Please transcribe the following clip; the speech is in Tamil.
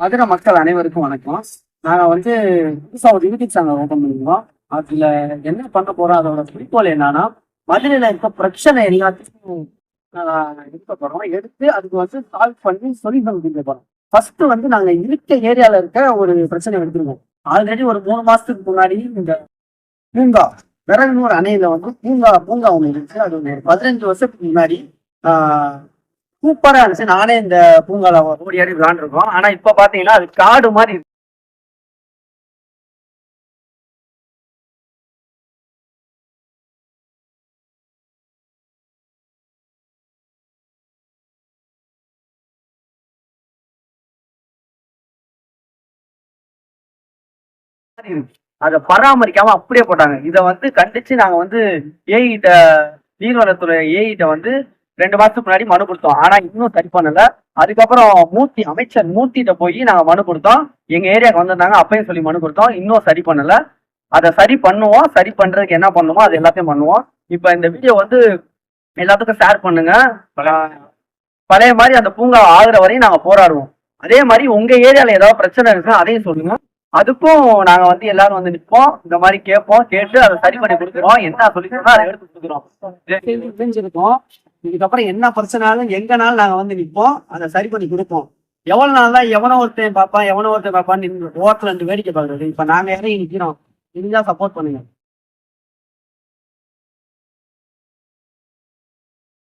மதுரை மக்கள் அனைவருக்கும் வணக்கம். நாங்க வந்து புதுசா ஒரு யூடியூப் சேனல் ஓபன் பண்ணிருக்கோம். அதுல என்ன பண்ண போறோம், அதோட குறிக்கோள் என்னன்னா, மதுரையில இருக்க பிரச்சனை எல்லாத்தையும் எடுக்க போறோம். எடுத்து அதுக்கு வந்து சால்வ் பண்ணி சொல்யூஷன் கொடுக்க போறோம். ஃபர்ஸ்ட் வந்து நாங்க இருக்க ஏரியால இருக்க ஒரு பிரச்சனை எடுத்துருக்கோம். ஆல்ரெடி ஒரு 3 மாசத்துக்கு முன்னாடி இந்த பூங்கா விறகுனூர் அணையில வந்து பூங்கா ஒண்ணு இருந்துச்சு. அது ஒரு 15 வருஷத்துக்கு முன்னாடி சூப்பரா இருந்துச்சு. நானே இந்த பூங்கால ஓடி ஆடி விளையாண்டுருக்கோம். ஆனா இப்ப பாத்தீங்கன்னா அது காடு மாதிரி இருக்கு. அதை பராமரிக்காம அப்படியே போட்டாங்க. இதை வந்து கண்டிச்சு நாங்க வந்து ஏஐட்ட நீர்வளத்துறை ஏஐட்ட வந்து 2 மாசத்துக்கு முன்னாடி மனு கொடுத்தோம். ஆனா இன்னும் சரி பண்ணல. அதுக்கப்புறம் அமைச்சர் மூர்த்திட்ட போய் நாங்க மனு கொடுத்தோம். எங்க ஏரியாவுக்கு வந்திருந்தாங்க, அப்பயும் சொல்லி மனு கொடுத்தோம். இன்னும் சரி பண்ணல. அதை சரி பண்ணுவோம். சரி பண்றதுக்கு என்ன பண்ணுமோ அது எல்லாத்தையும் பண்ணுவோம். இப்ப இந்த வீடியோ வந்து எல்லாத்துக்கும் ஷேர் பண்ணுங்க. பழைய மாதிரி அந்த பூங்கா ஆகுற வரையும் நாங்க போராடுவோம். அதே மாதிரி உங்க ஏரியால ஏதாவது பிரச்சனை இருக்குன்னா அதையும் சொல்லுங்க. அதுக்கும் நாங்க வந்து எல்லாரும் வந்து நிற்போம். இந்த மாதிரி கேட்போம். கேட்டு அதை சரி பண்ணி கொடுக்குறோம். என்ன சொல்லிக்கிறோம் அதை எடுத்து கொடுக்குறோம். தெரிஞ்சிருக்கோம். இதுக்கப்புறம் என்ன பிரச்சனாலும் எங்கனாலும் நாங்க வந்து நிற்போம். அதை சரி பண்ணி கொடுப்போம். எவ்வளவு நாள் தான் எவனோ ஒருத்தன் பார்ப்பான்னு ஓரத்துல 2 வேடிக்கை பார்க்கறது. இப்ப நாங்க இறங்கி நிக்கிறோம். இதுதான் சப்போர்ட் பண்ணுங்க.